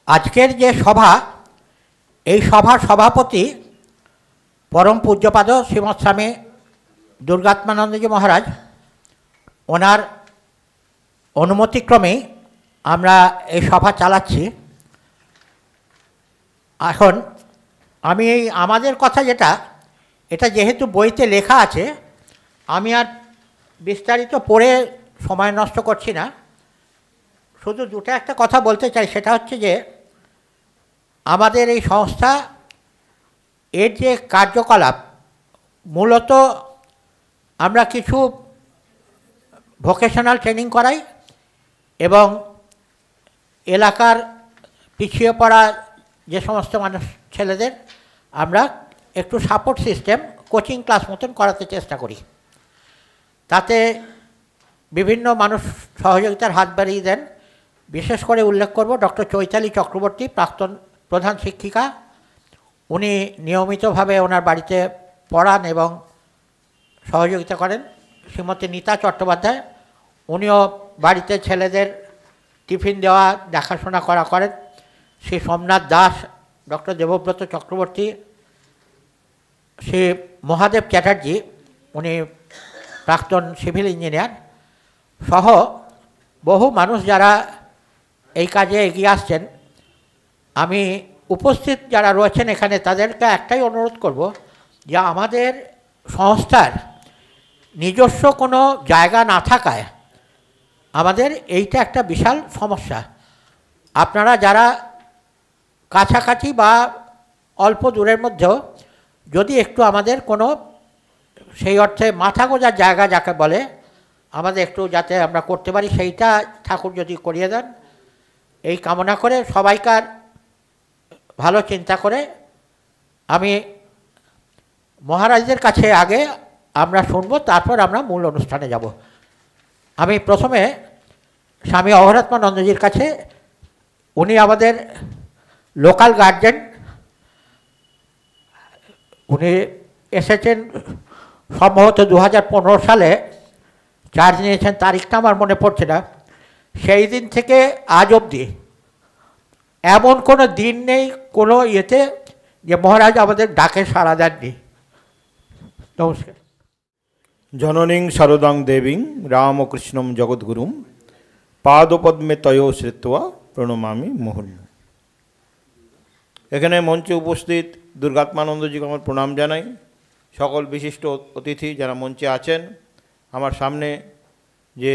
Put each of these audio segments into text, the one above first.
আজকের যে সভা, এই সভার সভাপতি পরম পূজ্যপাদ শ্রীমৎ স্বামী দুর্গাত্মানন্দজি মহারাজ, ওনার অনুমতিক্রমেই আমরা এই সভা চালাচ্ছি। এখন আমি এই আমাদের কথা এটা যেহেতু বইতে লেখা আছে, আমি আর বিস্তারিত পড়ে সময় নষ্ট করছি না। শুধু দুটো একটা কথা বলতে চাই, সেটা হচ্ছে যে আমাদের এই সংস্থা এর যে কার্যকলাপ, মূলত আমরা কিছু ভোকেশনাল ট্রেনিং করাই এবং এলাকার পিছিয়ে পড়া যে সমস্ত মানুষ ছেলেদের আমরা একটু সাপোর্ট সিস্টেম, কোচিং ক্লাস মতন করাতে চেষ্টা করি। তাতে বিভিন্ন মানুষ সহযোগিতার হাত বাড়িয়ে দেন। বিশেষ করে উল্লেখ করব ডক্টর চৈতালি চক্রবর্তী, প্রাক্তন প্রধান শিক্ষিকা। উনি নিয়মিতভাবে ওনার বাড়িতে পড়ান এবং সহযোগিতা করেন। শ্রীমতী নীতা চট্টোপাধ্যায়, উনিও বাড়িতে ছেলেদের টিফিন দেওয়া, দেখাশোনা করেন। শ্রী সোমনাথ দাস, ডক্টর দেবব্রত চক্রবর্তী, শ্রী মহাদেব চ্যাটার্জি, উনি প্রাক্তন সিভিল ইঞ্জিনিয়ার, সহ বহু মানুষ যারা এই কাজে এগিয়ে আসছেন। আমি উপস্থিত যারা রয়েছেন এখানে, তাদেরকে একটাই অনুরোধ করব যে আমাদের সংস্থার নিজস্ব কোনো জায়গা না থাকায় আমাদের এইটা একটা বিশাল সমস্যা। আপনারা যারা কাছাকাছি বা অল্প দূরের মধ্যেও যদি একটু আমাদের কোনো সেই অর্থে মাথা গোঁজার জায়গা যাকে বলে, আমাদের একটু যাতে আমরা করতে পারি, সেইটা ঠাকুর যদি করিয়ে দেন, এই কামনা করে সবাইকার ভালো চিন্তা করে আমি মহারাজদের কাছে আগে আমরা শুনব, তারপর আমরা মূল অনুষ্ঠানে যাব। আমি প্রথমে স্বামী অঘরাত্মানন্দজির কাছে, উনি আমাদের লোকাল গার্জেন, উনি এসেছেন সম্ভবত 2015 সালে চার্জ নিয়েছেন, তারিখটা আমার মনে পড়ছে না। সেই দিন থেকে আজ অবধি এমন কোনো দিন নেই কোনো ইয়েতে যে মহারাজ আমাদের ডাকে সাড়া দেননি। নমস্কার। জননীং শারদাং দেবীং রামকৃষ্ণম জগদ্গুরুম পাদপদ্মে তয়ো শ্রিত্বা প্রণমামি মুহুর্মুহু। এখানে মঞ্চে উপস্থিত দুর্গাত্মানন্দজিকে আমার প্রণাম জানাই। সকল বিশিষ্ট অতিথি যারা মঞ্চে আছেন, আমার সামনে যে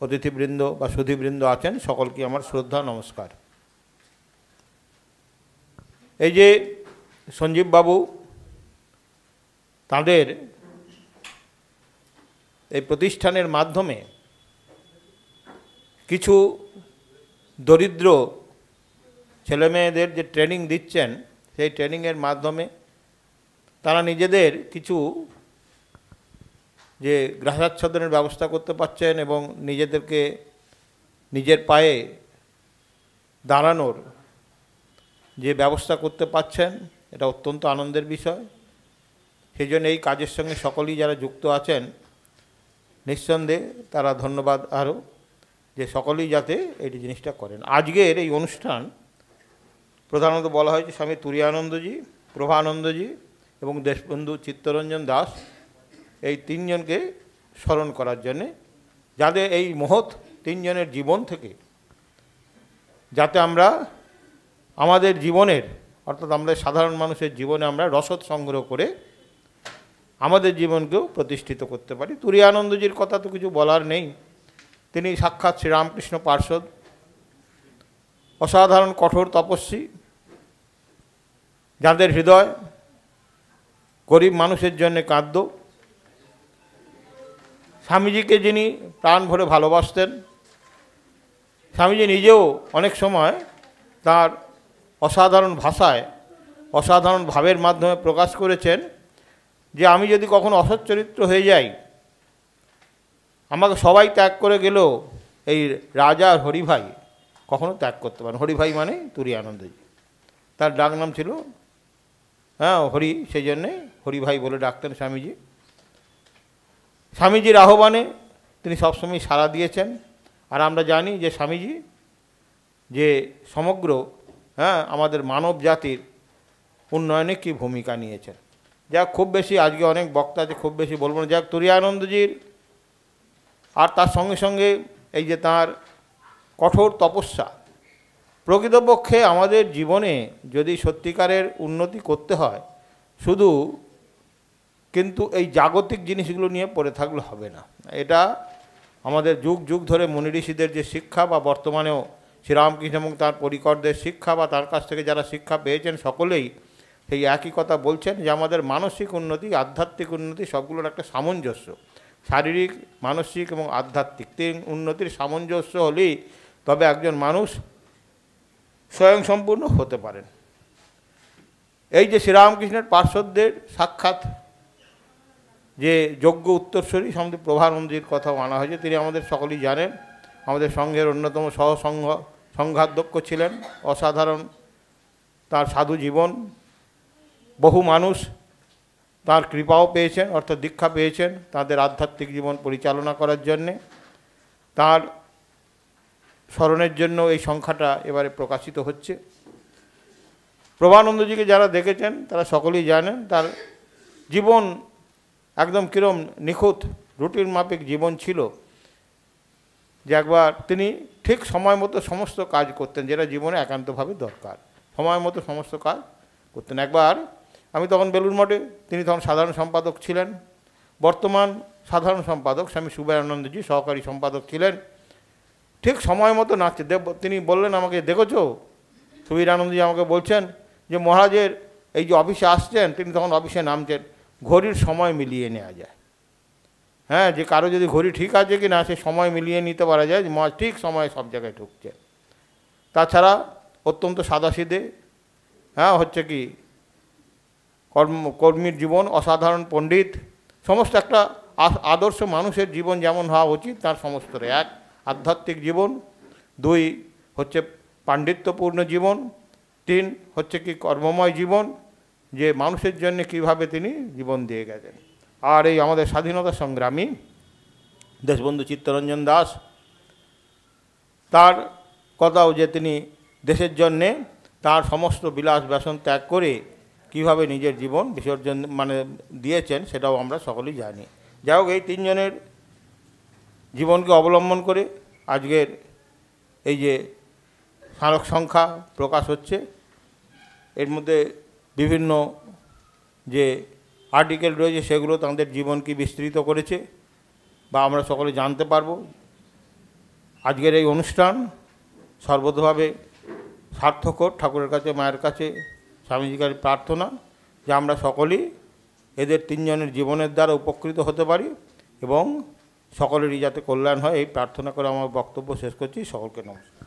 অতিথিবৃন্দ বা সুধীবৃন্দ আছেন, সকলকে আমার শ্রদ্ধা নমস্কার। এই যে সঞ্জীববাবু, তাদের এই প্রতিষ্ঠানের মাধ্যমে কিছু দরিদ্র ছেলেমেয়েদের যে ট্রেনিং দিচ্ছেন, সেই ট্রেনিংয়ের মাধ্যমে তারা নিজেদের কিছু যে গ্রাসাচ্ছাদনের ব্যবস্থা করতে পারছেন এবং নিজেদেরকে নিজের পায়ে দাঁড়ানোর যে ব্যবস্থা করতে পারছেন, এটা অত্যন্ত আনন্দের বিষয়। সেই জন্য এই কাজের সঙ্গে সকলেই যারা যুক্ত আছেন, নিঃসন্দেহে তারা ধন্যবাদ আরও, যে সকলেই যাতে এই জিনিসটা করেন। আজকের এই অনুষ্ঠান প্রধানত বলা হয়েছে স্বামী তুরীয়ানন্দজি, প্রভানন্দজি এবং দেশবন্ধু চিত্তরঞ্জন দাস, এই তিনজনকে স্মরণ করার জন্যে, যাদের এই মহৎ তিনজনের জীবন থেকে যাতে আমরা আমাদের জীবনের, অর্থাৎ আমরা সাধারণ মানুষের জীবনে আমরা রসদ সংগ্রহ করে আমাদের জীবনকেও প্রতিষ্ঠিত করতে পারি। তুরীয়ানন্দজির কথা তো কিছু বলার নেই। তিনি সাক্ষাৎ শ্রীরামকৃষ্ণ পার্ষদ, অসাধারণ কঠোর তপস্বী, যাদের হৃদয় গরিব মানুষের জন্য কাঁদ্য। স্বামীজিকে যিনি প্রাণ ভরে ভালোবাসতেন, স্বামীজি নিজেও অনেক সময় তার অসাধারণ ভাষায়, অসাধারণ ভাবের মাধ্যমে প্রকাশ করেছেন যে আমি যদি কখনো অসৎ চরিত্র হয়ে যাই, আমাকে সবাই ত্যাগ করে গেলেও এই রাজা হরিভাই কখনো ত্যাগ করতে পারেন। হরিভাই মানে তুরীয়ানন্দজি, তার ডাক নাম ছিল হরি, সেই জন্যে হরিভাই বলে ডাকতেন স্বামীজি। স্বামীজির আহ্বানে তিনি সবসময় সাড়া দিয়েছেন। আর আমরা জানি যে স্বামীজি যে সমগ্র হ্যাঁ আমাদের মানব জাতির উন্নয়নে কী ভূমিকা নিয়েছেন। যাক খুব বেশি আজকে অনেক বক্তা আছে, খুব বেশি বলবো না। যাক তুরীয়ানন্দজির আর তার সঙ্গে সঙ্গে এই যে তার কঠোর তপস্যা, প্রকৃতপক্ষে আমাদের জীবনে যদি সত্যিকারের উন্নতি করতে হয় শুধু কিন্তু এই জাগতিক জিনিসগুলো নিয়ে পড়ে থাকলে হবে না। এটা আমাদের যুগ যুগ ধরে মুনি ঋষিদের যে শিক্ষা বা বর্তমানেও শ্রীরামকৃষ্ণ এবং তার পরিকরদের শিক্ষা বা তার কাছ থেকে যারা শিক্ষা পেয়েছেন সকলেই সেই একই কথা বলছেন যে আমাদের মানসিক উন্নতি, আধ্যাত্মিক উন্নতি সবগুলোর একটা সামঞ্জস্য, শারীরিক, মানসিক এবং আধ্যাত্মিক তিন উন্নতির সামঞ্জস্য হলেই তবে একজন মানুষ স্বয়ংসম্পূর্ণ হতে পারেন। এই যে শ্রীরামকৃষ্ণের পার্শ্বদের সাক্ষাৎ যে যোগ্য উত্তরস্বরী স্বামী প্রভানন্দজির কথাও আনা হয়েছে। তিনি আমাদের সকলেই জানেন আমাদের সংঘের অন্যতম সংঘাধ্যক্ষ ছিলেন। অসাধারণ তার সাধু জীবন, বহু মানুষ তার কৃপাও পেয়েছেন, অর্থাৎ দীক্ষা পেয়েছেন তাদের আধ্যাত্মিক জীবন পরিচালনা করার জন্যে। তার স্মরণের জন্য এই সংখ্যাটা এবারে প্রকাশিত হচ্ছে। প্রভানন্দজিকে যারা দেখেছেন তারা সকলেই জানেন তার জীবন একদম কিরম নিখুঁত রুটিন মাফিক জীবন ছিল, যে একবার তিনি ঠিক সময় মতো সমস্ত কাজ করতেন যেটা জীবনে একান্তভাবে দরকার, সময় মতো সমস্ত কাজ করতেন। একবার আমি তখন বেলুড় মঠে, তিনি তখন সাধারণ সম্পাদক ছিলেন, বর্তমান সাধারণ সম্পাদক স্বামী সুবীরানন্দজি সহকারী সম্পাদক ছিলেন। ঠিক সময় মতো নাচছে, তিনি বললেন আমাকে, দেখেছো সুবীরানন্দজি আমাকে বলছেন যে মহারাজের এই যে অফিসে আসছেন, তিনি তখন অফিসে নামছেন, ঘড়ির সময় মিলিয়ে নেওয়া যায়। হ্যাঁ, যে কারো যদি ঘড়ি ঠিক আছে কি না সে সময় মিলিয়ে নিতে পারা যায় যে মহারাজ ঠিক সময়ে সব জায়গায় ঢুকছে। তাছাড়া অত্যন্ত সাদাসিধে, হ্যাঁ হচ্ছে কি কর্মীর জীবন, অসাধারণ পণ্ডিত, সমস্ত একটা আদর্শ মানুষের জীবন যেমন হওয়া উচিত তার সমস্তরে। এক আধ্যাত্মিক জীবন, দুই হচ্ছে পাণ্ডিত্যপূর্ণ জীবন, তিন হচ্ছে কি কর্মময় জীবন, যে মানুষের জন্য কিভাবে তিনি জীবন দিয়ে গেছেন। আর এই আমাদের স্বাধীনতা সংগ্রামী দেশবন্ধু চিত্তরঞ্জন দাস, তার কথাও যে তিনি দেশের জন্যে তার সমস্ত বিলাস ব্যসন ত্যাগ করে কিভাবে নিজের জীবন বিসর্জন দিয়েছেন সেটাও আমরা সকলেই জানি। যাই হোক, এই তিনজনের জীবনকে অবলম্বন করে আজকের এই যে স্মারক সংখ্যা প্রকাশ হচ্ছে, এর মধ্যে বিভিন্ন যে আর্টিকেল রয়েছে সেগুলো তাদের জীবনকে বিস্তৃত করেছে বা আমরা সকলে জানতে পারব। আজকের এই অনুষ্ঠান সর্বতভাবে সার্থকর, ঠাকুরের কাছে, মায়ের কাছে, স্বামীজির কাছে প্রার্থনা যে আমরা সকলেই এদের তিনজনের জীবনের দ্বারা উপকৃত হতে পারি এবং সকলেরই যাতে কল্যাণ হয় এই প্রার্থনা করে আমার বক্তব্য শেষ করছি। সকলকে নমস্কার।